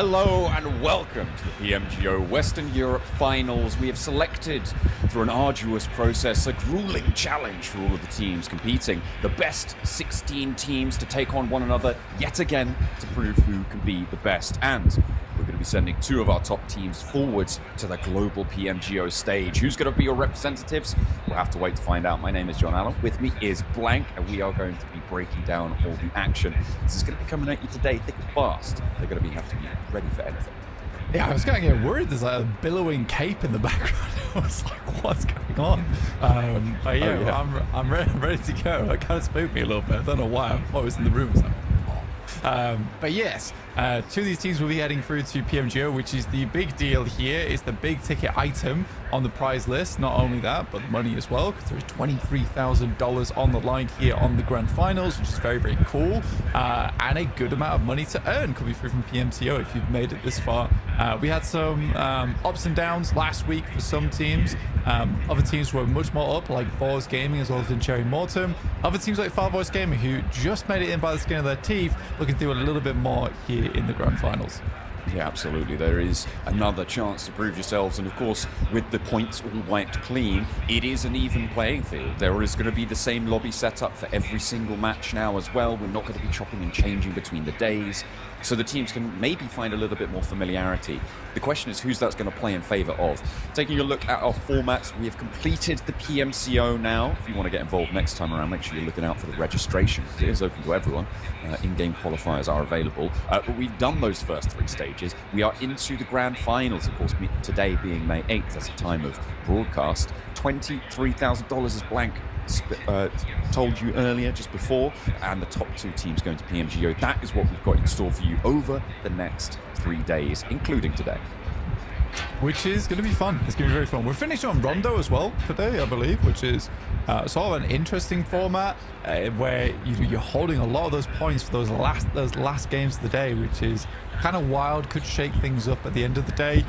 Hello and welcome to the PMGO Western Europe Finals. We have selected, through an arduous process, a grueling challenge for all of the teams competing. The best 16 teams to take on one another yet again to prove who can be the best. And we're going to be sending two of our top teams forwards to the global PMGO stage. Who's going to be your representatives? We'll have to wait to find out. My name is John Allen. With me is Blank, and we are going to be breaking down all the action. This is going to be coming at you today thick and fast. They're going to have to be ready for anything. Yeah, I was going to get worried. There's like a billowing cape in the background. I was like, what's going on? But yeah, I'm ready to go. It kind of spooked me a little bit. I don't know why. I was in the room. But yes, two of these teams will be heading through to PMGO, which is the big deal here. It's the big ticket item on the prize list. Not only that, but money as well, because there's $23,000 on the line here on the grand finals, which is very, very cool. And a good amount of money to earn coming through from PMCO if you've made it this far. We had some ups and downs last week for some teams. Other teams were much more up, like Boars Gaming as well as in Cherry Mortem. Other teams like Far Voice Gaming, who just made it in by the skin of their teeth, looking to do a little bit more here in the grand finals. Yeah, absolutely. There is another chance to prove yourselves. And of course, with the points all wiped clean, it is an even playing field. There is going to be the same lobby setup for every single match now as well. We're not going to be chopping and changing between the days. So the teams can maybe find a little bit more familiarity. The question is who's that's going to play in favor of. Taking a look at our formats, we have completed the PMCO now. If you want to get involved next time around, make sure you're looking out for the registration. It is open to everyone. In-game qualifiers are available. But we've done those first three stages. We are into the grand finals, of course, today being May 8th as a time of broadcast. $23,000 is Blank told you earlier, just before, and the top two teams going to PMGO. That is what we've got in store for you over the next 3 days, including today. Which is going to be fun. It's going to be very fun. We're finishing on Rondo as well today, I believe, which is sort of an interesting format where you're holding a lot of those points for those last games of the day, which is kind of wild, could shake things up at the end of the day.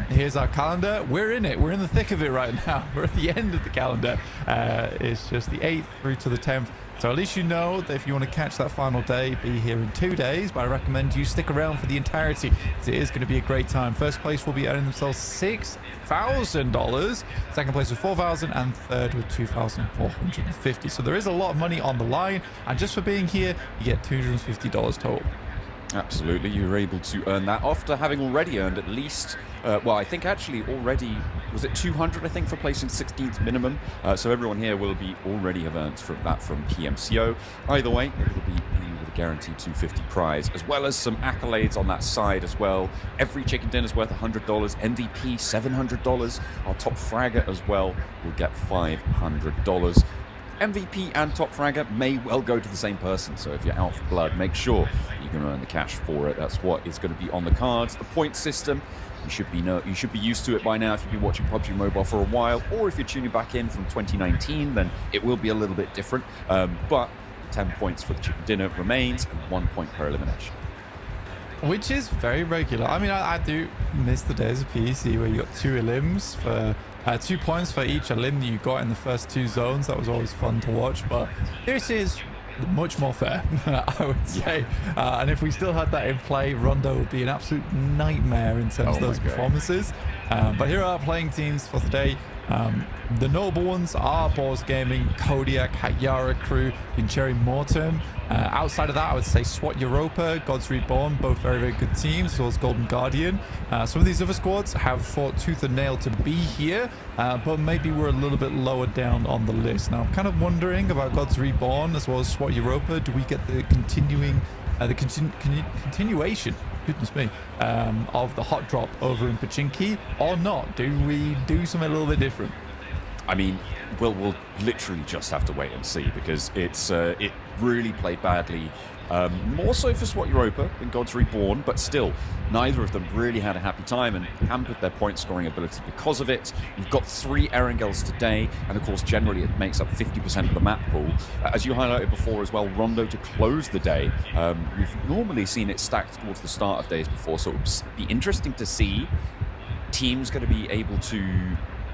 Here's our calendar. We're in it. We're in the thick of it right now. We're at the end of the calendar. It's just the 8th through to the 10th. So at least you know that if you want to catch that final day, be here in 2 days. But I recommend you stick around for the entirety, because it is going to be a great time. First place will be earning themselves $6,000. Second place with $4,000, and third with $2,450. So there is a lot of money on the line. And just for being here, you get $250 total. Absolutely, you were able to earn that after having already earned at least, well, I think actually already, was it 200, I think, for placing 16th minimum? So everyone here will be already have earned from that from PMCO. Either way, it will be with a guaranteed 250 prize, as well as some accolades on that side as well. Every chicken dinner is worth $100, MVP $700, our top fragger as well will get $500. MVP and top fragger may well go to the same person, so if you're out for blood, make sure you can earn the cash for it. That's what is going to be on the cards. The point system, you should be used to it by now if you've been watching PUBG Mobile for a while, or if you're tuning back in from 2019, then it will be a little bit different. But 10 points for the chicken dinner remains, and 1 point per elimination. Which is very regular. I mean, I do miss the days of PEC where you got 2 elims for 2 points for each elim that you got in the first 2 zones. That was always fun to watch, but this is much more fair, I would say. And if we still had that in play, Rondo would be an absolute nightmare in terms of those performances. But here are our playing teams for today. The notable ones are Boars Gaming, Kodiak, Hatyara Crew, and Cherry Mortem. Outside of that, I would say SWAT Europa, Gods Reborn, both very, very good teams, as well as Golden Guardian. Some of these other squads have fought tooth and nail to be here, but maybe we're a little bit lower down on the list. Now, I'm kind of wondering about Gods Reborn as well as SWAT Europa. Do we get the continuation, goodness me, of the hot drop over in Pachinki or not? Do we do something a little bit different? I mean, we'll literally just have to wait and see, because it really played badly. More so for SWAT Europa than Gods Reborn, but still, neither of them really had a happy time and hampered their point scoring ability because of it. We've got 3 Erangels today, and of course, generally it makes up 50% of the map pool. As you highlighted before as well, Rondo to close the day. We've normally seen it stacked towards the start of days before, so it'll be interesting to see teams going to be able to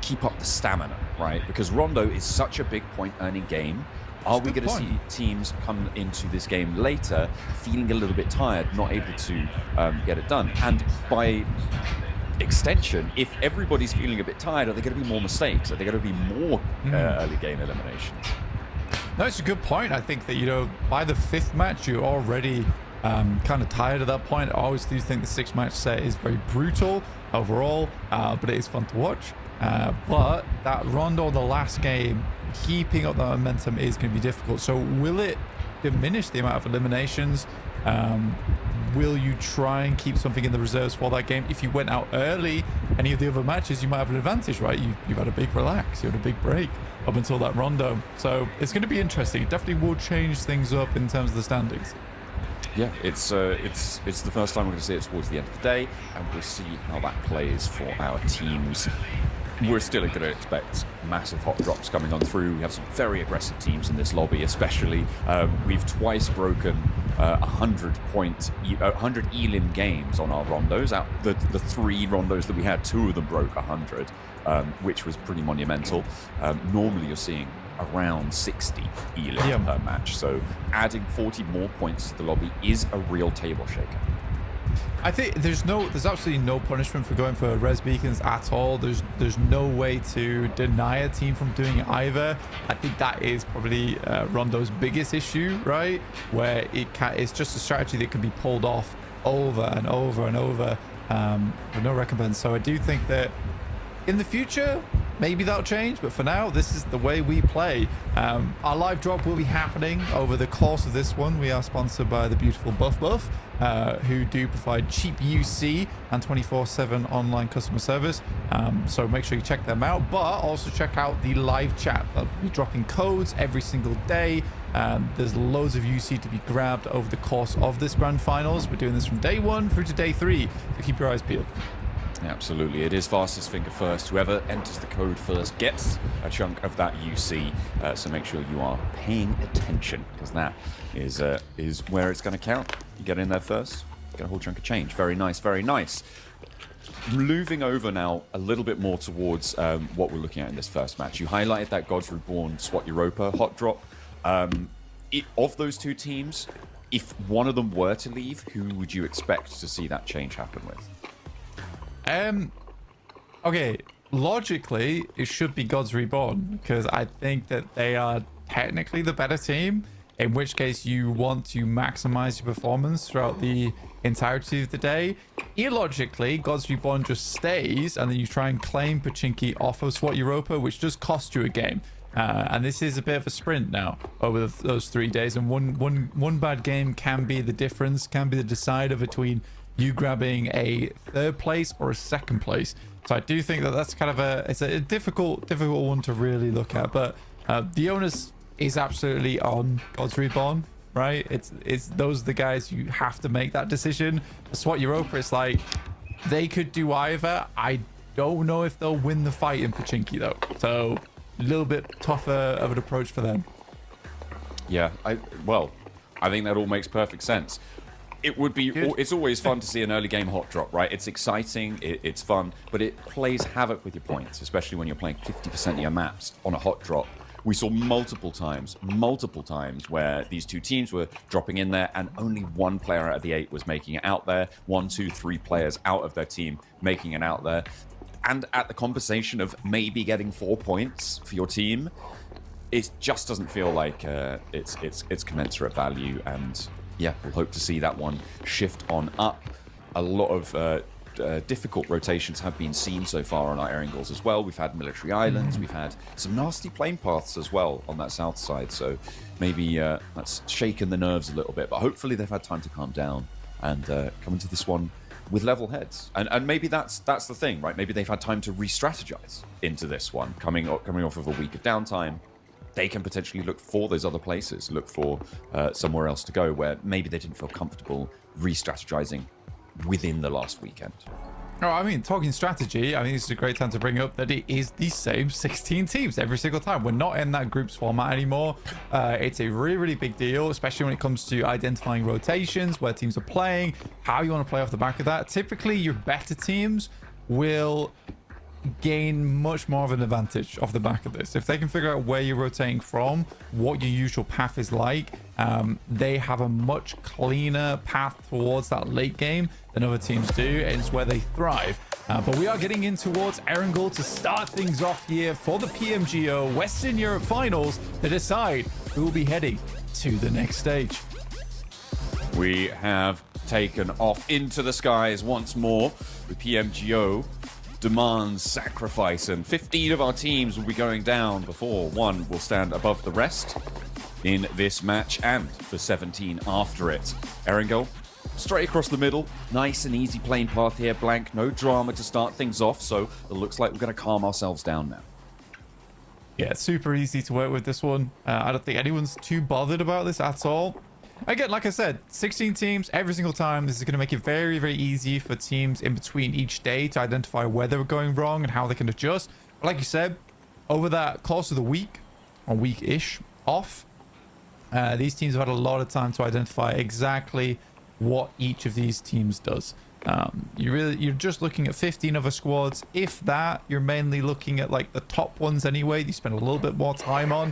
keep up the stamina, right? Because Rondo is such a big point earning game Are we going to see teams come into this game later feeling a little bit tired, not able to get it done? And by extension, if everybody's feeling a bit tired, are there going to be more mistakes? Are there going to be more early game eliminations? No, it's a good point. I think that, you know, by the 5th match, you're already kind of tired at that point. I always do think the 6-match set is very brutal overall, but it is fun to watch. But that Rondo, the last game, keeping up that momentum is going to be difficult. So will it diminish the amount of eliminations? Will you try and keep something in the reserves for that game? If you went out early, any of the other matches, you might have an advantage, right? You've had a big relax, you had a big break up until that Rondo. So it's going to be interesting. It definitely will change things up in terms of the standings. Yeah, it's the first time we're going to see it towards the end of the day, and we'll see how that plays for our teams. We're still going to expect massive hot drops coming on through. We have some very aggressive teams in this lobby, especially. We've twice broken 100 elim games on our rondos. Out the 3 rondos that we had, 2 of them broke 100, which was pretty monumental. Normally you're seeing around 60 elim per match, so adding 40 more points to the lobby is a real table shaker. I think there's absolutely no punishment for going for res beacons at all. There's no way to deny a team from doing it either. I think that is probably Rondo's biggest issue, right? Where it's just a strategy that can be pulled off over and over and over with no recompense. So I do think that in the future, maybe that'll change, but for now, this is the way we play. Our live drop will be happening over the course of this one. We are sponsored by the beautiful Buff, who do provide cheap UC and 24/7 online customer service. So make sure you check them out, but also check out the live chat. They'll be dropping codes every single day. There's loads of UC to be grabbed over the course of this grand finals. We're doing this from day 1 through to day 3, so keep your eyes peeled. Absolutely, it is fastest finger first. Whoever enters the code first gets a chunk of that UC, so make sure you are paying attention, because that is where it's going to count. You get in there first, get a whole chunk of change. Very nice, very nice. Moving over now a little bit more towards what we're looking at in this first match. You highlighted that Gods Reborn SWAT Europa hot drop. Of those 2 teams, if one of them were to leave, who would you expect to see that change happen with? Okay, logically, it should be Gods Reborn, because I think that they are technically the better team, in which case you want to maximize your performance throughout the entirety of the day. Illogically, Gods Reborn just stays, and then you try and claim Pachinki off of SWAT Europa, which does cost you a game. And this is a bit of a sprint now over those 3 days, and one bad game can be the difference, can be the decider between you grabbing a 3rd place or a 2nd place. So I do think that that's kind of a difficult one to really look at, but the onus is absolutely on Gods Reborn, right? It's those are the guys you have to make that decision. SWAT Europa, it's like they could do either. I don't know if they'll win the fight in Pachinki though, so a little bit tougher of an approach for them. Yeah, I think that all makes perfect sense. It would be. It's always fun to see an early game hot drop, right? It's exciting, it's fun, but it plays havoc with your points, especially when you're playing 50% of your maps on a hot drop. We saw multiple times where these 2 teams were dropping in there, and only 1 player out of the 8 was making it out there. 1, 2, 3 players out of their team making it out there, and at the compensation of maybe getting 4 points for your team, it just doesn't feel like it's commensurate value. And yeah, we'll hope to see that one shift on up. A lot of difficult rotations have been seen so far on our air angles as well. We've had military islands, we've had some nasty plane paths as well on that south side, so maybe that's shaken the nerves a little bit, but hopefully they've had time to calm down and come into this one with level heads. And maybe that's the thing, right? Maybe they've had time to re-strategize into this one, coming off of a week of downtime. They can potentially look for those other places, look for somewhere else to go where maybe they didn't feel comfortable re-strategizing within the last weekend. Oh, I mean, talking strategy, I think this is a great time to bring up that it is the same 16 teams every single time. We're not in that groups format anymore. It's a really, really big deal, especially when it comes to identifying rotations, where teams are playing, how you want to play off the back of that. Typically, your better teams will gain much more of an advantage off the back of this. If they can figure out where you're rotating from, what your usual path is like, they have a much cleaner path towards that late game than other teams do, and it's where they thrive. But we are getting in towards Erangel to start things off here for the PMGO Western Europe Finals to decide who will be heading to the next stage. We have taken off into the skies once more. The PMGO demands sacrifice, and 15 of our teams will be going down before one will stand above the rest in this match, and the 17 after it. Erangel, straight across the middle. Nice and easy playing path here. Blank, no drama to start things off, so it looks like we're going to calm ourselves down now. Yeah, super easy to work with this one. I don't think anyone's too bothered about this at all. Again, like I said, 16 teams every single time. This is going to make it very, very easy for teams in between each day to identify where they were going wrong and how they can adjust. But like you said, over that course of the week, or week-ish off, these teams have had a lot of time to identify exactly what each of these teams does. You're just looking at 15 other squads. If that, you're mainly looking at like the top ones anyway. You spend a little bit more time on,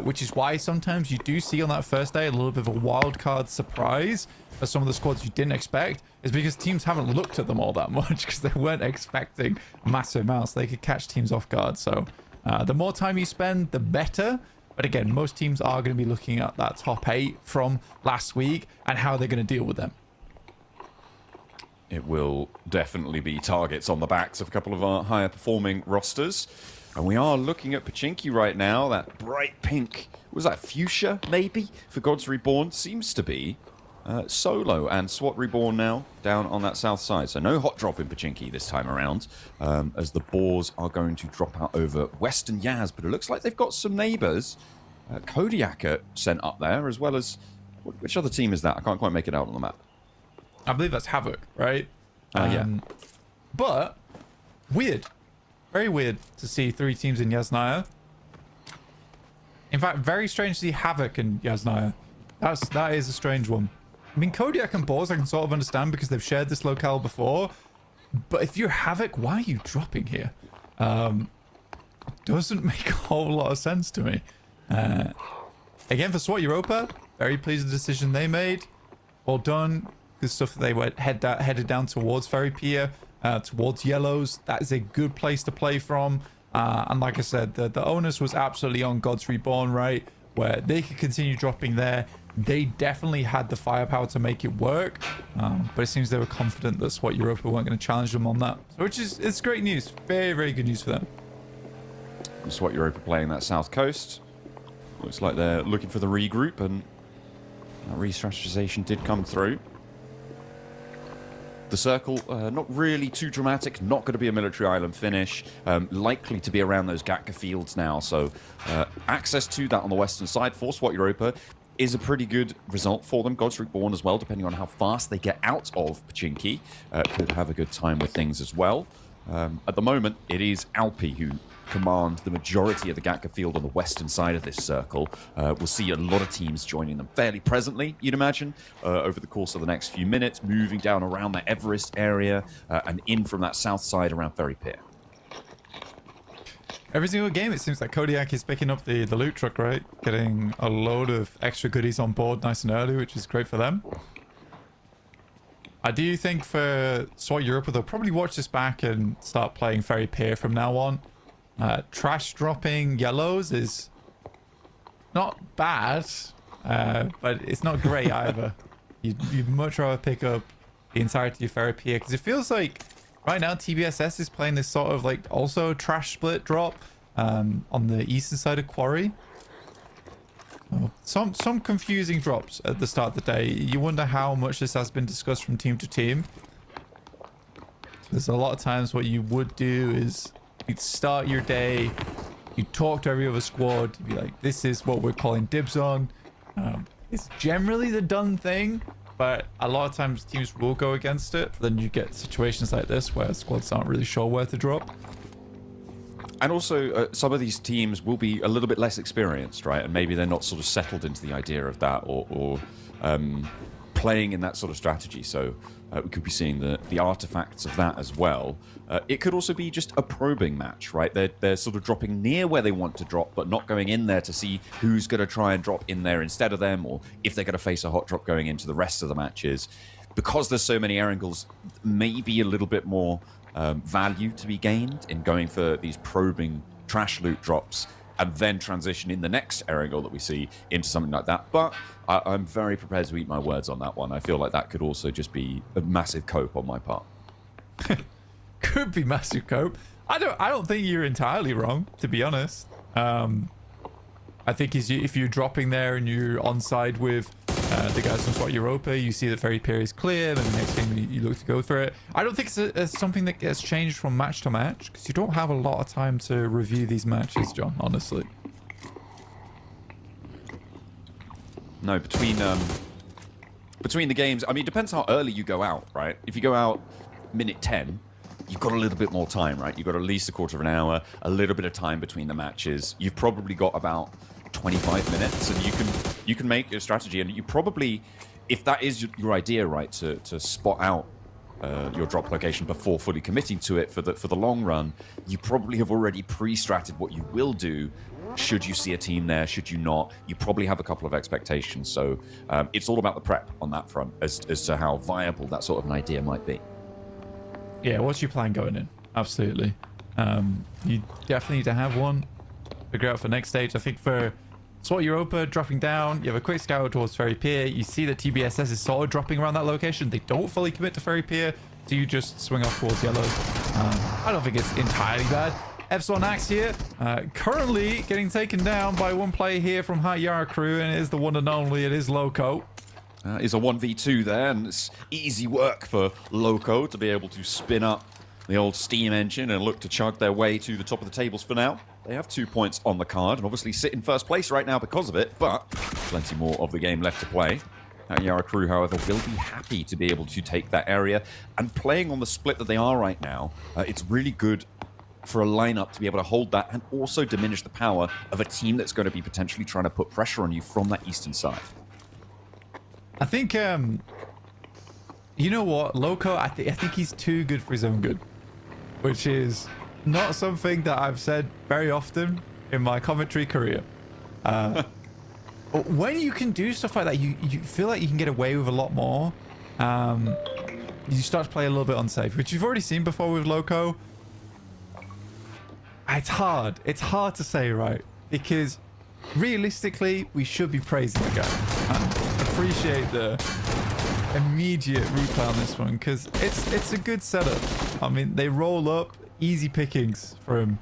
which is why sometimes you do see on that first day a little bit of a wild card surprise for some of the squads you didn't expect, is because teams haven't looked at them all that much because they weren't expecting massive amounts. They could catch teams off guard. So the more time you spend, the better. But again, most teams are going to be looking at that top 8 from last week and how they're going to deal with them. It will definitely be targets on the backs of a couple of our higher performing rosters. And we are looking at Pachinki right now. That bright pink, was that fuchsia maybe for Gods Reborn? Seems to be Solo and SWAT Reborn now down on that south side. So no hot drop in Pachinki this time around, as the Boars are going to drop out over Western Yaz. But it looks like they've got some neighbours. Kodiak are sent up there, as well as... Which other team is that? I can't quite make it out on the map. I believe that's Havoc, right? Yeah. But weird. Very weird to see 3 teams in Yasnaya. In fact, very strange to see Havoc in Yasnaya. That is a strange one. I mean, Kodiak and Boars I can sort of understand because they've shared this locale before. But if you're Havoc, why are you dropping here? Doesn't make a whole lot of sense to me. Again, for SWAT Europa, very pleased with the decision they made. Well done. Good stuff that they were headed down towards Ferry Pier, towards Yellows. That is a good place to play from. And like I said, the onus was absolutely on Gods Reborn, right? Where they could continue dropping there. They definitely had the firepower to make it work. But it seems they were confident that SWAT Europa weren't going to challenge them on that. So it's great news. Very, very good news for them. SWAT Europa playing that south coast. Looks like they're looking for the regroup, and that re-strategization did come through. The circle, not really too dramatic, not going to be a military island finish, likely to be around those Gatka fields now, so access to that on the western side for SWAT Europa is a pretty good result for them. Gods Reborn as well, depending on how fast they get out of Pachinki, could have a good time with things as well. At the moment, it is Alpi who command the majority of the Gatka field on the western side of this circle. We'll see a lot of teams joining them fairly presently, you'd imagine, over the course of the next few minutes, moving down around the Everest area and in from that south side around Ferry Pier. Every single game, it seems like Kodiak is picking up the loot truck, right? Getting a load of extra goodies on board nice and early, which is great for them. I do think for SWAT Europa, they'll probably watch this back and start playing Ferry Pier from now on. Trash dropping Yellows is not bad, but it's not great either. You'd much rather pick up the entirety of Ferry Pier, because it feels like right now TBSS is playing this sort of like also trash split drop on the eastern side of Quarry. Some confusing drops at the start of the day. You wonder how much this has been discussed from team to team. There's a lot of times what you would do is you'd start your day, you talk to every other squad, you'd be like, this is what we're calling dibs on. It's generally the done thing, but a lot of times teams will go against it. Then you get situations like this where squads aren't really sure where to drop. And also, some of these teams will be a little bit less experienced, right? And maybe they're not sort of settled into the idea of that, or playing in that sort of strategy. So we could be seeing the artifacts of that as well. It could also be just a probing match, right? They're sort of dropping near where they want to drop, but not going in there to see who's going to try and drop in there instead of them, or if they're going to face a hot drop going into the rest of the matches. Because there's so many air angles, maybe a little bit more value to be gained in going for these probing trash loot drops and then transition in the next air angle that we see into something like that. But I'm very prepared to eat my words on that one. I feel like that could also just be a massive cope on my part. Could be massive cope. I don't think you're entirely wrong, to be honest. I think if you're dropping there and you're on side with the guys from SWAT Europa, you see that Ferry Pier is clear, and the next game you look to go for it. I don't think it's something that gets changed from match to match, because you don't have a lot of time to review these matches, John, honestly. No, between the games, I mean, it depends how early you go out, right? If you go out minute 10, you've got a little bit more time, right? You've got at least a quarter of an hour, a little bit of time between the matches. You've probably got about 25 minutes, and you can make your strategy. And you probably, if that is your idea, right, to spot out your drop location before fully committing to it for the long run, you probably have already pre-stratted what you will do. Should you see a team there? Should you not? You probably have a couple of expectations. So it's all about the prep on that front as to how viable that sort of an idea might be. Yeah, what's your plan going in? Absolutely. You definitely need to have one. Figure out for next stage. I think for SWAT Europa dropping down, you have a quick scout towards Ferry Pier. You see that TBSS is sort of dropping around that location. They don't fully commit to Ferry Pier, so you just swing off towards yellow. I don't think it's entirely bad. Epsilon Axe here, currently getting taken down by one player here from Hot Yara crew, and it is the one and only, it is Loco. Is a 1v2 there, and it's easy work for Loco to be able to spin up the old steam engine and look to chug their way to the top of the tables for now. They have 2 points on the card and obviously sit in first place right now because of it, but plenty more of the game left to play. Yara crew, however, will be happy to be able to take that area, and playing on the split that they are right now, it's really good for a lineup to be able to hold that and also diminish the power of a team that's going to be potentially trying to put pressure on you from that eastern side. I think, you know what, Loco, I think he's too good for his own good, which is not something that I've said very often in my commentary career. When you can do stuff like that, you feel like you can get away with a lot more. You start to play a little bit unsafe, which you've already seen before with Loco. It's hard to say, right? Because realistically, we should be praising the guy. Appreciate the immediate replay on this one, because it's a good setup. I mean, they roll up easy pickings for him.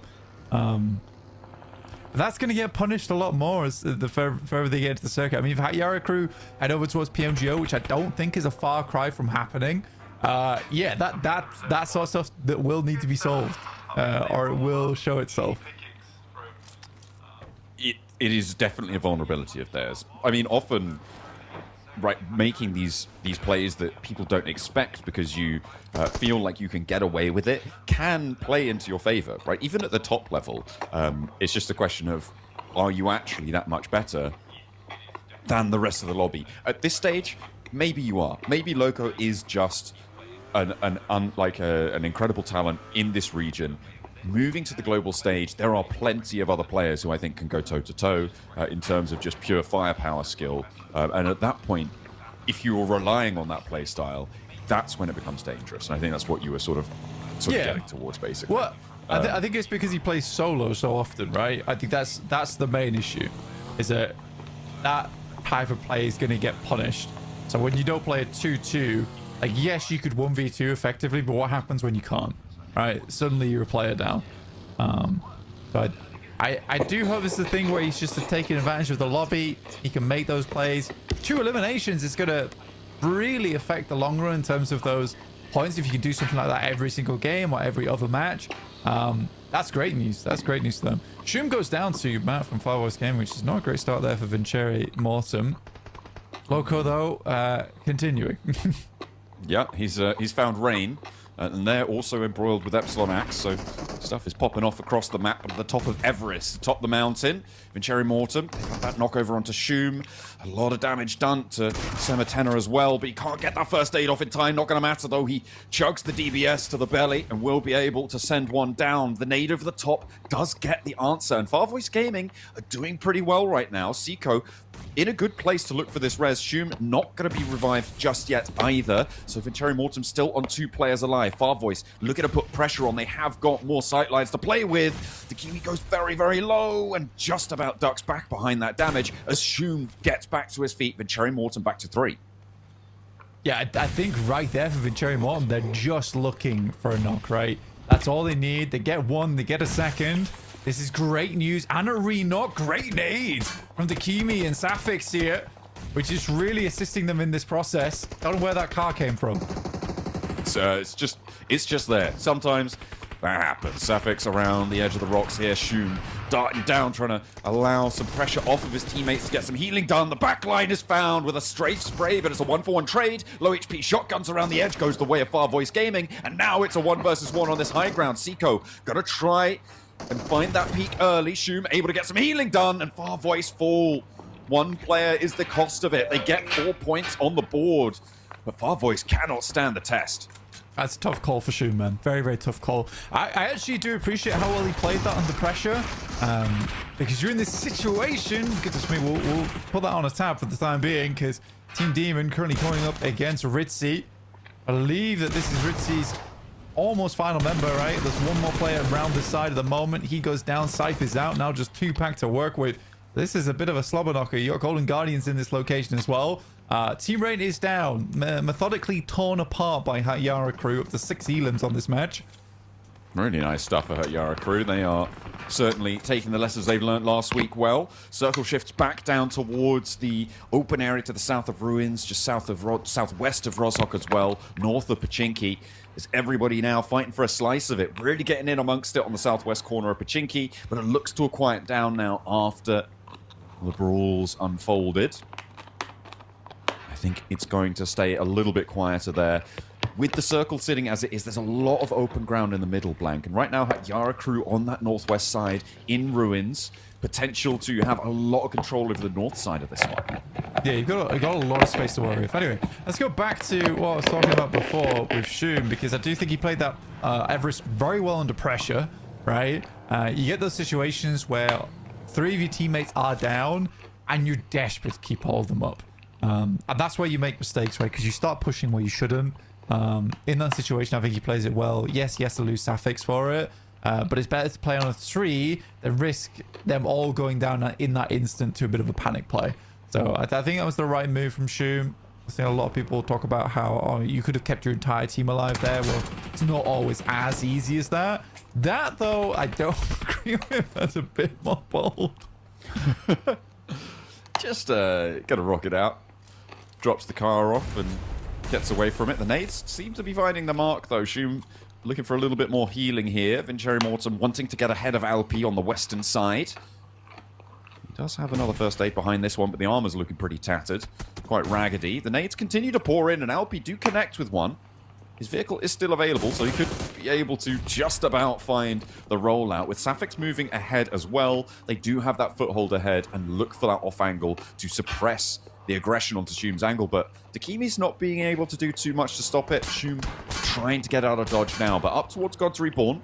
That's going to get punished a lot more as the further they get into the circuit. I mean, if Yara crew head over towards PMGO, which I don't think is a far cry from happening, yeah, that sort of stuff that will need to be solved, or it will show itself. It is definitely a vulnerability of theirs. I mean, often, right, making these plays that people don't expect because you feel like you can get away with it can play into your favor, right? Even at the top level, it's just a question of, are you actually that much better than the rest of the lobby? At this stage, maybe you are. Maybe Loco is just an incredible talent in this region. Moving to the global stage, there are plenty of other players who I think can go toe-to-toe in terms of just pure firepower skill. And at that point, if you're relying on that play style, that's when it becomes dangerous. And I think that's what you were sort of getting towards, basically. Well, I think it's because he plays solo so often, right? I think that's the main issue, is that type of play is going to get punished. So when you don't play a 2-2, like, yes, you could 1v2 effectively, but what happens when you can't? Right, suddenly you're a player down. But I do hope it's the thing where he's just taking advantage of the lobby. He can make those plays. 2 eliminations is going to really affect the long run in terms of those points. If you can do something like that every single game or every other match, that's great news. That's great news to them. Strim goes down to Matt from Far West Game, which is not a great start there for Vincere Mortem. Loco, though, continuing. Yeah, he's found Rain. And they're also embroiled with Epsilon Axe, so Stuff is popping off across the map at the top of Everest, atop the mountain. Vincere Mortem, they got that knockover onto Shum. A lot of damage done to Sematena as well, but he can't get that first aid off in time. Not going to matter, though. He chugs the DBS to the belly and will be able to send one down. The nade over the top does get the answer, and Far Voice Gaming are doing pretty well right now. Seiko in a good place to look for this res. Shum not going to be revived just yet either. So Vincere Mortem still on 2 players alive. Far Voice looking to put pressure on. They have got more sightlines to play with. The Kiwi goes very, very low and just about ducks back behind that damage as Shum gets back to his feet. Vincere Mortem back to 3. Yeah, I think right there for Vincere Mortem, they're just looking for a knock, right? That's all they need. They get one, they get a second. This is great news and a re-knock. Great nade from the Kimi and Safix here, which is really assisting them in this process. Don't know where that car came from. So it's just there. Sometimes that happens. Safix around the edge of the rocks here. Shum darting down, trying to allow some pressure off of his teammates to get some healing done. The back line is found with a strafe spray, but it's a 1-for-1 trade. Low HP shotguns around the edge goes the way of Far Voice Gaming, and now it's a 1 versus 1 on this high ground. Seiko gotta try and find that peak early. Shum able to get some healing done, and Far Voice fall. 1 player is the cost of it. They get 4 points on the board, but Far Voice cannot stand the test. That's a tough call for Shum, man. Very, very tough call. I actually do appreciate how well he played that under pressure. Because you're in this situation, goodness me, we'll put that on a tab for the time being, because Team Demon currently going up against Ritzy. I believe that this is Ritzy's almost final member, right? There's 1 more player around the side at the moment. He goes down, Scythe is out. Now just 2 pack to work with. This is a bit of a slobber knocker. You got Golden Guardians in this location as well. Team rate is down, methodically torn apart by Hatyara crew, up to 6 elims on this match. Really nice stuff for Hatyara crew. They are certainly taking the lessons they've learned last week well. Circle shifts back down towards the open area to the south of Ruins, just southwest of Rozhok as well, north of Pachinki. Is everybody now fighting for a slice of it, really getting in amongst it on the southwest corner of Pachinki, but it looks to have quieted down now after the brawls unfolded. I think it's going to stay a little bit quieter there. With the circle sitting as it is, there's a lot of open ground in the middle, Blank. And right now, Hatyara crew on that northwest side in Ruins. Potential to have a lot of control over the north side of this one. Yeah, you've got a lot of space to worry with. Anyway, let's go back to what I was talking about before with Shum, because I do think he played that Everest very well under pressure, right? You get those situations where 3 of your teammates are down and you're desperate to keep all of them up. And that's where you make mistakes, right? Because you start pushing where you shouldn't. In that situation, I think he plays it well. Yes, he has to lose Safix for it. But it's better to play on a 3 than risk them all going down in that instant to a bit of a panic play. So I think that was the right move from Shum. I've seen a lot of people talk about how you could have kept your entire team alive there. Well, it's not always as easy as that. That, though, I don't agree with. That's a bit more bold. Just gonna rock it out. Drops the car off and gets away from it. The nades seem to be finding the mark, though. Shum looking for a little bit more healing here. Vincere Mortem wanting to get ahead of Alpi on the western side. He does have another first aid behind this one, but the armor's looking pretty tattered. Quite raggedy. The nades continue to pour in, and Alpi do connect with one. His vehicle is still available, so he could be able to just about find the rollout. With Safix moving ahead as well, they do have that foothold ahead and look for that off angle to suppress the aggression onto Shum's angle, but Dakimi's not being able to do too much to stop it. Shum trying to get out of dodge now, but up towards Gods Reborn.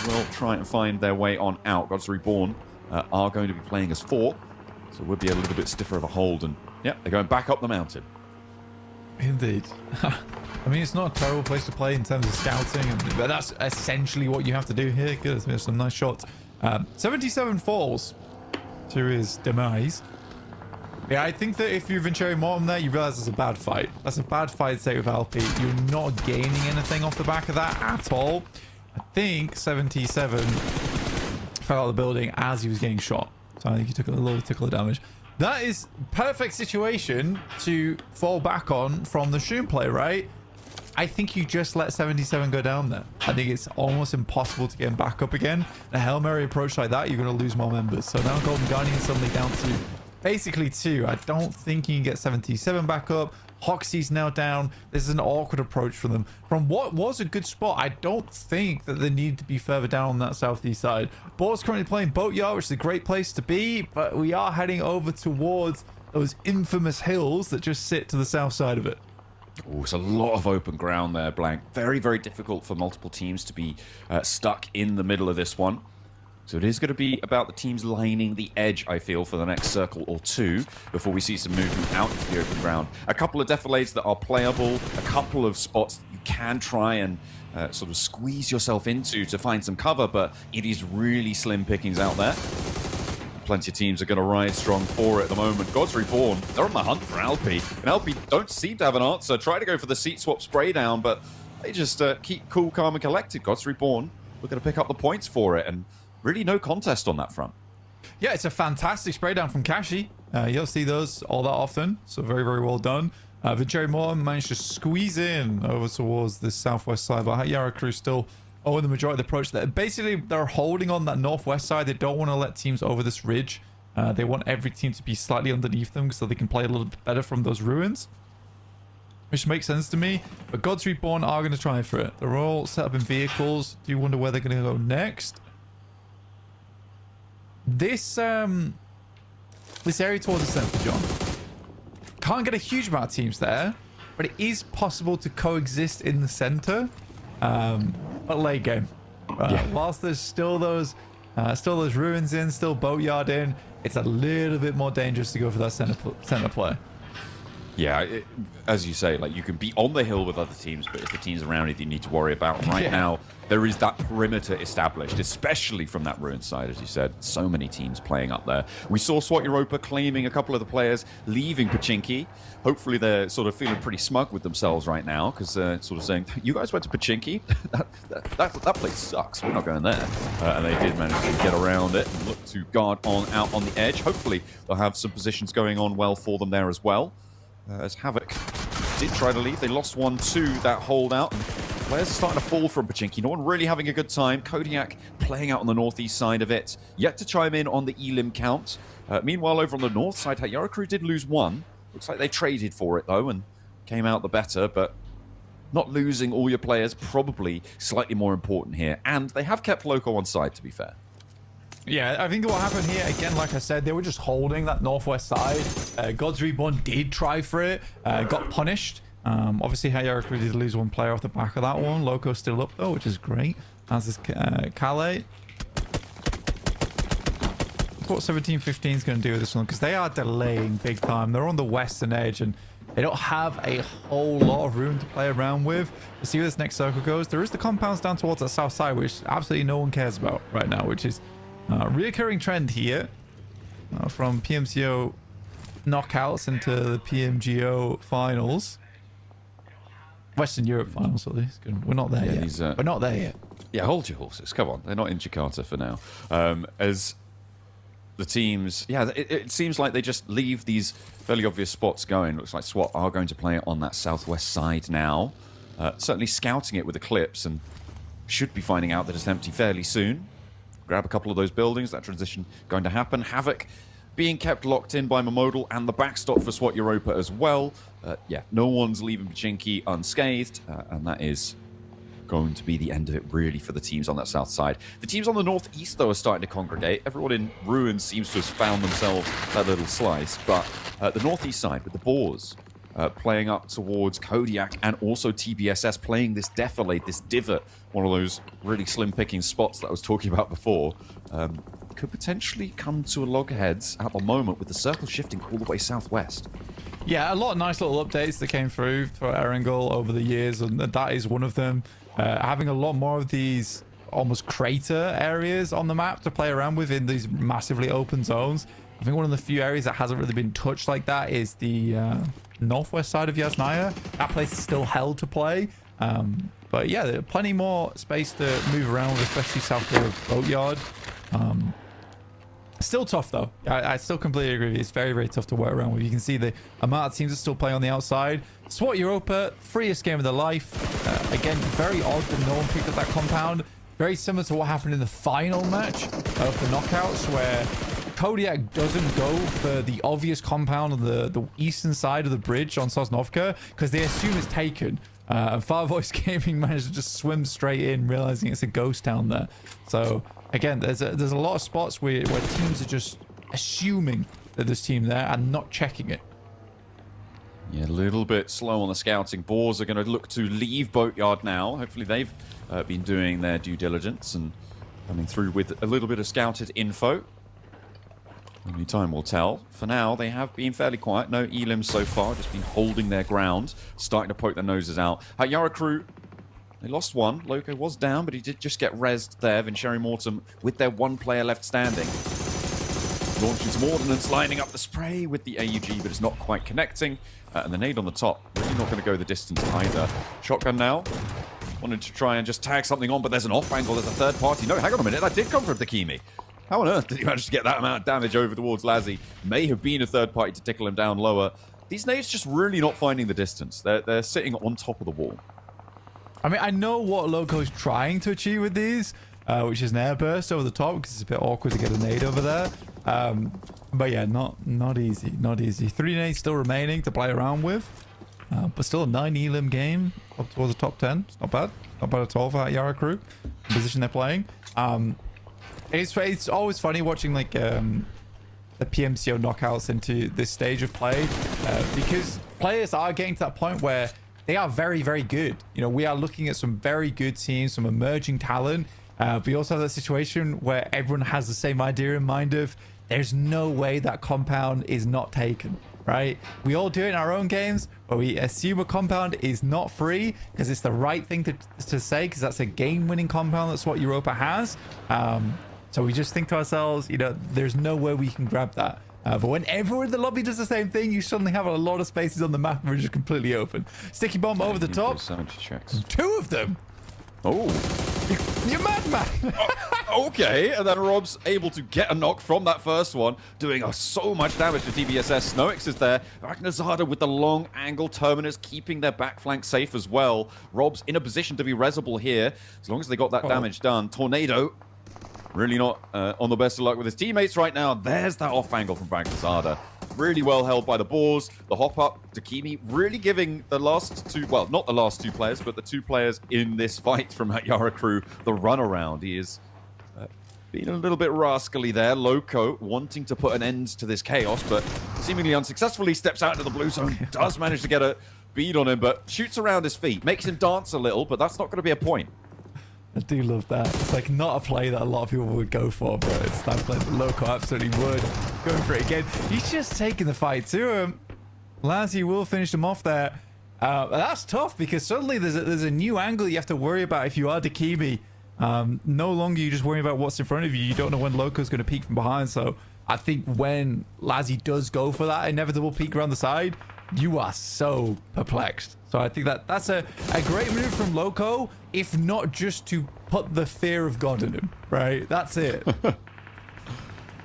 Will try and find their way on out. Gods Reborn are going to be playing as 4, so it would be a little bit stiffer of a hold, and yeah, they're going back up the mountain. Indeed. I mean, it's not a terrible place to play in terms of scouting, but that's essentially what you have to do here. Good, there's some nice shots. 77 falls to his demise. Yeah, I think that if you're Vincere Mortem there, you realize it's a bad fight. That's a bad fight to take with Alpi. You're not gaining anything off the back of that at all. I think 77 fell out of the building as he was getting shot. So I think he took a little tickle of damage. That is perfect situation to fall back on from the Shum play, right? I think you just let 77 go down there. I think it's almost impossible to get him back up again. A Hail Mary approach like that, you're going to lose more members. So now Golden Guardian is suddenly down to basically 2. I don't think you can get 77 back up. Hoxie's now down. This is an awkward approach for them. From what was a good spot, I don't think that they need to be further down on that southeast side. Boar's currently playing Boatyard, which is a great place to be, but we are heading over towards those infamous hills that just sit to the south side of it. Oh, it's a lot of open ground there, Blank. Very, very difficult for multiple teams to be stuck in the middle of this one. So it is going to be about the teams lining the edge, I feel, for the next circle or two before we see some movement out into the open ground. A couple of defilades that are playable, a couple of spots that you can try and sort of squeeze yourself into to find some cover, but it is really slim pickings out there. Plenty of teams are going to ride strong for it at the moment. Gods Reborn, they're on the hunt for Alpi. And Alpi don't seem to have an answer. Try to go for the seat swap spray down, but they just keep cool, calm, and collected. Gods Reborn, we're going to pick up the points for it. And really no contest on that front. Yeah, it's a fantastic spray down from Kashi. You don't see those all that often, so very, very well done. Venturi Morton managed to squeeze in over towards the southwest side, but Yara Crew still the majority of the approach there. Basically, they're holding on that northwest side. They don't want to let teams over this ridge. They want every team to be slightly underneath them so they can play a little bit better from those ruins, which makes sense to me. But Gods Reborn are going to try for it. They're all set up in vehicles. Do you wonder where they're going to go next? This area towards the center, John, can't get a huge amount of teams there, but it is possible to coexist in the center. But late game, whilst there's still those ruins in, still Boatyard in, it's a little bit more dangerous to go for that center play. Yeah, as you say, like, you can be on the hill with other teams, but it's the teams around it you need to worry about. Right now, there is that perimeter established, especially from that ruin side, as you said. So many teams playing up there. We saw SWAT Europa claiming a couple of the players leaving Pachinki. Hopefully they're sort of feeling pretty smug with themselves right now, because sort of saying, you guys went to Pachinki? that place sucks. We're not going there. And they did manage to get around it and look to guard out on the edge. Hopefully they'll have some positions going on well for them there as well. As Havoc did try to leave. They lost 1-2 that holdout. And players are starting to fall from Pachinki. No one really having a good time. Kodiak playing out on the northeast side of it. Yet to chime in on the Elim count. Meanwhile, over on the north side, Hayara Crew did lose one. Looks like they traded for it, though, and came out the better. But not losing all your players, probably slightly more important here. And they have kept Loco on side, to be fair. Yeah, I think what happened here, again, like I said, they were just holding that northwest side. Gods Reborn did try for it, got punished. Obviously, Hayara Crew did lose one player off the back of that one. Loco's still up, though, which is great. As is Calais. What 17-15 is going to do with this one, because they are delaying big time. They're on the western edge, and they don't have a whole lot of room to play around with. We'll see where this next circle goes. There is the compounds down towards the south side, which absolutely no one cares about right now, which is reoccurring trend here from PMCO knockouts into the PMGO finals. Western Europe finals, at least. We're not there yet. We're not there yet. Yeah, hold your horses. Come on. They're not in Jakarta for now. As the teams... Yeah, it seems like they just leave these fairly obvious spots going. Looks like SWAT are going to play it on that southwest side now. Certainly scouting it with Eclipse, and should be finding out that it's empty fairly soon. Grab a couple of those buildings. That transition going to happen. Havoc being kept locked in by Momodal and the backstop for SWAT Europa as well. Yeah, no one's leaving Pachinki unscathed, and that is going to be the end of it, really, for the teams on that south side. The teams on the northeast, though, are starting to congregate. Everyone in Ruins seems to have found themselves that little slice, but the northeast side with the Boars playing up towards Kodiak and also TBSS playing this defilade, this divot, one of those really slim picking spots that I was talking about before, could potentially come to a loggerheads at the moment with the circle shifting all the way southwest. Yeah, a lot of nice little updates that came through for Erangel over the years, and that is one of them. Having a lot more of these almost crater areas on the map to play around with in these massively open zones. I think one of the few areas that hasn't really been touched like that is the northwest side of Yasnaya. That place is still hell to play. But yeah, there's plenty more space to move around with, especially south of Boatyard. Still tough, though. I still completely agree with you. It's very, very tough to work around with. You can see the amount of teams are still playing on the outside. SWAT Europa, freest game of their life. Again, very odd that no one picked up that compound. Very similar to what happened in the final match of the knockouts, where Kodiak doesn't go for the obvious compound on the eastern side of the bridge on Sosnovka because they assume it's taken. And Far Voice Gaming managed to just swim straight in, realizing it's a ghost town there. So again, there's a lot of spots where teams are just assuming that there's team there and not checking it. Yeah, a little bit slow on the scouting. Boars are going to look to leave Boatyard now. Hopefully they've been doing their due diligence and coming through with a little bit of scouted info. Only time will tell. For now, they have been fairly quiet. No elims so far, just been holding their ground, starting to poke their noses out. Yara crew, they lost one. Loco was down, but he did just get rezzed there. Vincere Mortem with their one player left standing. Launching some ordnance, lining up the spray with the AUG, but it's not quite connecting. And the nade on the top, really not going to go the distance either. Shotgun now. Wanted to try and just tag something on, but there's an off angle. There's a third party. No, hang on a minute. That did come from Dakimi. How on earth did he manage to get that amount of damage over towards Lazzy? May have been a third party to tickle him down lower. These nades just really not finding the distance. They're sitting on top of the wall. I mean, I know what Loco's trying to achieve with these, which is an air burst over the top because it's a bit awkward to get a nade over there. But yeah, not easy. Not easy. 3 nades still remaining to play around with. But still a 9 elim game up towards the top 10. It's not bad. Not bad at all for that Yara crew. The position they're playing. It's always funny watching like the PMCO knockouts into this stage of play because players are getting to that point where they are very, very good. You know, we are looking at some very good teams, some emerging talent. We also have that situation where everyone has the same idea in mind of there's no way that compound is not taken, right? We all do it in our own games, but we assume a compound is not free because it's the right thing to say because that's a game-winning compound. That's what Europa has. So we just think to ourselves, you know, there's no way we can grab that. But when everyone in the lobby does the same thing, you suddenly have a lot of spaces on the map and we're just completely open. Sticky bomb over the top. 2 of them. Oh. You madman. Okay, and then Rob's able to get a knock from that first one, doing so much damage to TBSS. Snoix is there. Ragnazada with the long angle. Terminus keeping their back flank safe as well. Rob's in a position to be resable here, as long as they got that damage done. Tornado, really not on the best of luck with his teammates right now. There's that off angle from Ragnazada. Really well held by the Boars. The hop up, Dakimi really giving the last 2, well, not the last 2 players, but the 2 players in this fight from that Yara crew the runaround. He is being a little bit rascally there. Loco wanting to put an end to this chaos, but seemingly unsuccessfully steps out into the blue zone. Does manage to get a bead on him, but shoots around his feet. Makes him dance a little, but that's not going to be a point. I do love that. It's like not a play that a lot of people would go for, but it's that play that Loco absolutely would. Going for it again. He's just taking the fight to him. Lazzy will finish him off there. That's tough because suddenly there's a new angle you have to worry about if you are Dakimi. No longer you just worry about what's in front of you. You don't know when Loco's going to peek from behind. So I think when Lazzy does go for that inevitable peek around the side, you are so perplexed. So I think that's a great move from Loco, if not just to put the fear of God in him, right? That's it.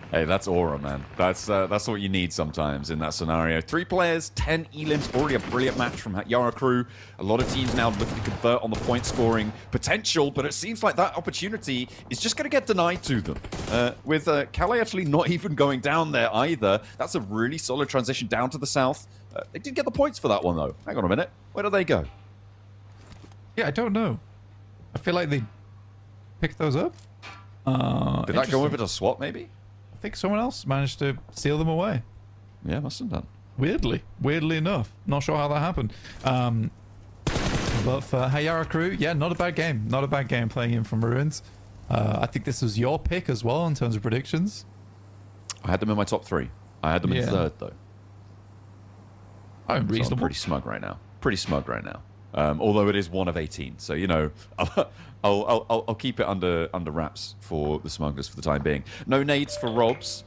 Hey, that's aura, man. That's what you need sometimes in that scenario. 3 players, 10 elims, already a brilliant match from Yara crew. A lot of teams now looking to convert on the point scoring potential, but it seems like that opportunity is just going to get denied to them. With Calais actually not even going down there either. That's a really solid transition down to the south. They did get the points for that one, though. Hang on a minute. Where do they go? Yeah, I don't know. I feel like they picked those up. Did that go over to SWAT, maybe? I think someone else managed to steal them away. Yeah, must have done. Weirdly enough. Not sure how that happened. But for Yara crew, yeah, not a bad game. Not a bad game playing in from Ruins. I think this was your pick as well in terms of predictions. I had them in my top 3. I had them in 3rd, though. I'm reasonable. So I'm pretty smug right now. Although it is 1 of 18, so you know, I'll keep it under wraps for the smugglers for the time being. No nades for Robs.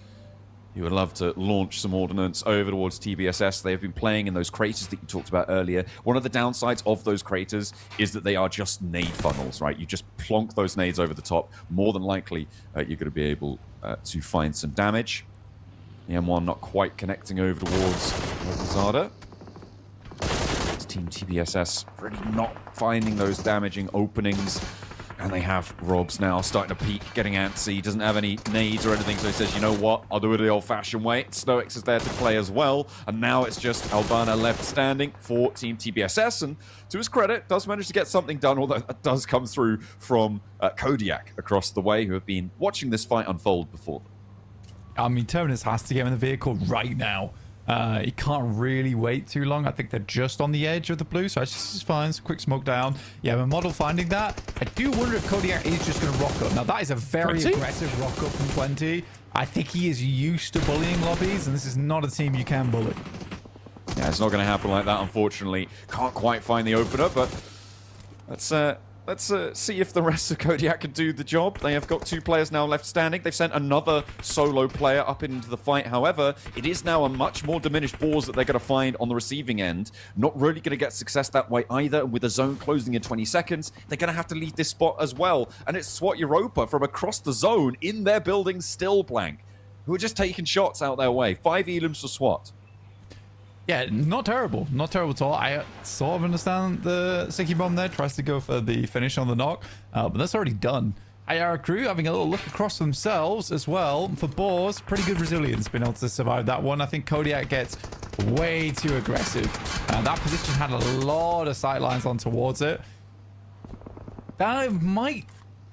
You would love to launch some ordnance over towards TBSS. They have been playing in those craters that you talked about earlier. One of the downsides of those craters is that they are just nade funnels, right? You just plonk those nades over the top. More than likely, you're going to be able to find some damage. The M1 not quite connecting over towards Zada. Team TBSS really not finding those damaging openings. And they have Robs now starting to peek, getting antsy. He doesn't have any nades or anything, so he says, you know what, I'll do it the old-fashioned way. Stoics is there to play as well, and now it's just Albana left standing for Team TBSS, and to his credit, does manage to get something done, although that does come through from Kodiak across the way, who have been watching this fight unfold before them. I mean, Terminus has to get in the vehicle right now. He can't really wait too long. I think they're just on the edge of the blue, so it's just fine. It's a quick smoke down. Yeah, my model finding that. I do wonder if Kodiak is just going to rock up. Now, that is a very 20? aggressive rock up from 20. I think he is used to bullying lobbies, and this is not a team you can bully. Yeah, it's not going to happen like that, unfortunately. Can't quite find the opener, but let's see if the rest of Kodiak can do the job. They have got 2 players now left standing. They've sent another solo player up into the fight. However, it is now a much more diminished Boars that they're going to find on the receiving end. Not really going to get success that way either. And with the zone closing in 20 seconds, they're going to have to leave this spot as well. And it's SWAT Europa from across the zone in their building still blank, who are just taking shots out their way. 5 elims for SWAT. Yeah, not terrible. Not terrible at all. I sort of understand the Sticky Bomb there. Tries to go for the finish on the knock, but that's already done. IR crew having a little look across themselves as well. For Boars, pretty good resilience, being able to survive that one. I think Kodiak gets way too aggressive. That position had a lot of sight lines on towards it. That might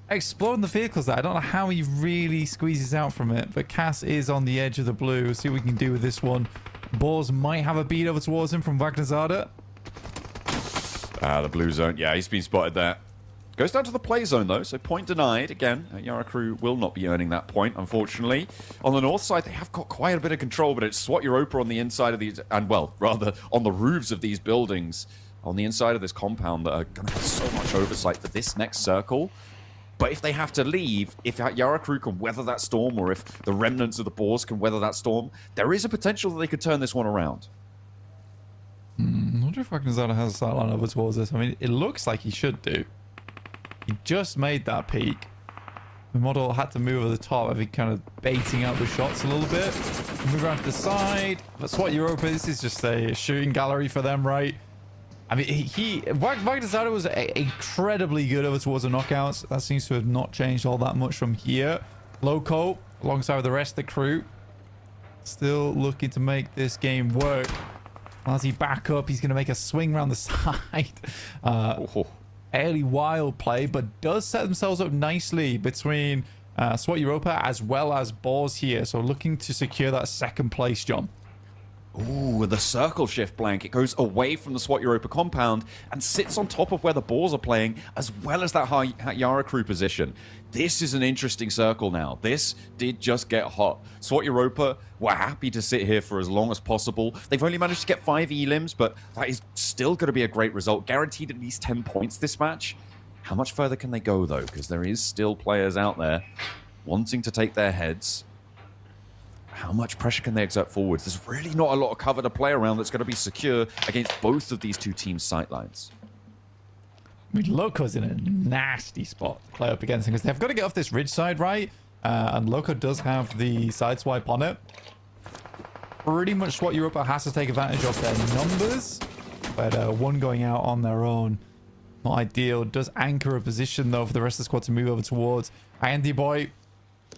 explode the vehicles there. I don't know how he really squeezes out from it, but Cass is on the edge of the blue. We'll see what we can do with this one. Boars might have a beat over towards him from Wagnerzada. The blue zone. Yeah, he's been spotted there. Goes down to the play zone, though, so point denied. Again, Yara crew will not be earning that point, unfortunately. On the north side, they have got quite a bit of control, but it's SWAT Europa on the inside of these, and, well, rather, on the roofs of these buildings, on the inside of this compound, that are going to have so much oversight for this next circle. But if they have to leave, if Yara crew can weather that storm, or if the remnants of the Boars can weather that storm, there is a potential that they could turn this one around. I wonder if Wagnerzada has a sight line over towards us. I mean, it looks like he should do. He just made that peak. The model had to move over the top, I think, kind of baiting out the shots a little bit. Move around to the side. That's what Europa is. This is just a shooting gallery for them, right? I mean, Wagnerzada was incredibly good over towards the knockouts. That seems to have not changed all that much from here. Loco, alongside with the rest of the crew, still looking to make this game work. As he back up, he's going to make a swing around the side. Fairly wild play, but does set themselves up nicely between SWAT Europa as well as Boars here. So looking to secure that second place, John. Ooh, the circle shift blank. It goes away from the SWAT Europa compound and sits on top of where the Boars are playing, as well as that high Yara crew position. This is an interesting circle now. This did just get hot. SWAT Europa were happy to sit here for as long as possible. They've only managed to get 5 elims, but that is still going to be a great result. Guaranteed at least 10 points this match. How much further can they go, though? Because there is still players out there wanting to take their heads. How much pressure can they exert forwards? There's really not a lot of cover to play around that's going to be secure against both of these two teams' sightlines. I mean, Loco's in a nasty spot to play up against him because they've got to get off this ridge side, right? And Loco does have the side swipe on it. Pretty much SWAT Europa has to take advantage of their numbers, but one going out on their own, not ideal. Does anchor a position, though, for the rest of the squad to move over towards. Andy Boy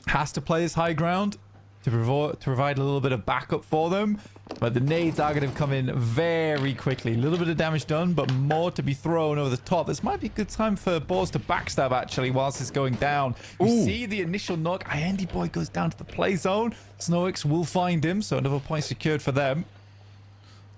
has to play his high ground to provide a little bit of backup for them. But the nades are going to come in very quickly. A little bit of damage done, but more to be thrown over the top. This might be a good time for Boars to backstab, actually, whilst it's going down. You see the initial knock. Andy Boy goes down to the play zone. Snowyx will find him, so another point secured for them.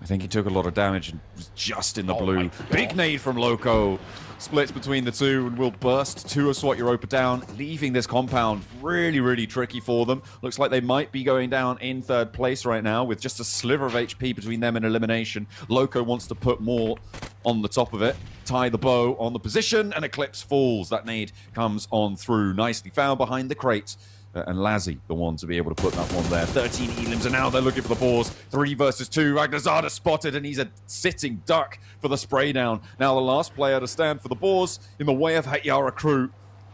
I think he took a lot of damage and was just in the blue. Big nade from Loco. Splits between the two and will burst two of SWAT Europa down, leaving this compound really, really tricky for them. Looks like they might be going down in third place right now with just a sliver of HP between them and elimination. Loco wants to put more on the top of it. Tie the bow on the position, and Eclipse falls. That nade comes on through. Nicely found behind the crate. And Lazzy, the one to be able to put that one there. 13 elims, and now they're looking for the Boars. 3 versus 2. Wagnerzada spotted, and he's a sitting duck for the spray down. Now the last player to stand for the Boars in the way of Yara crew.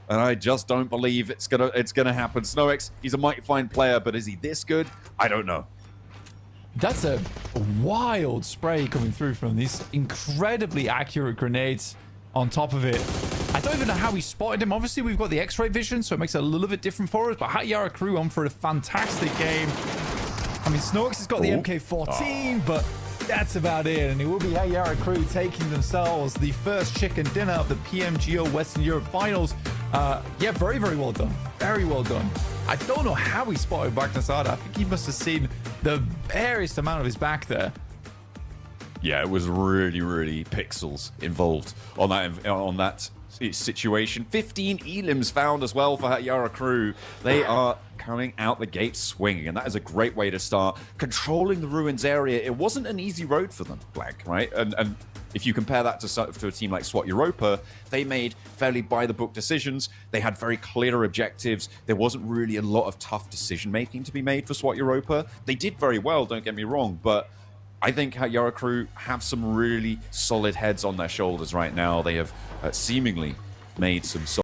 And I just don't believe it's gonna happen. Snowyx, he's a mighty fine player, but is he this good? I don't know. That's a wild spray coming through from these incredibly accurate grenades on top of it. I don't don't even know how he spotted him. Obviously, we've got the X-ray vision, so it makes it a little bit different for us. But Hatyara crew on for a fantastic game. I mean, Snorks has got the MK14, but that's about it. And it will be Hatyara crew taking themselves the first chicken dinner of the PMGO Western Europe Finals. Yeah, very, very well done. Very well done. I don't know how he spotted Baghdasada. I think he must have seen the barest amount of his back there. Yeah, it was really, really pixels involved on that situation. 15 elims found as well for Hatyara crew. They are coming out the gate swinging, and that is a great way to start controlling the ruins area. It wasn't an easy road for them, Blank, right? And if you compare that to a team like SWAT Europa, they made fairly by-the-book decisions. They had very clear objectives. There wasn't really a lot of tough decision-making to be made for SWAT Europa. They did very well, don't get me wrong, but I think Hatyara crew have some really solid heads on their shoulders right now. They have seemingly made some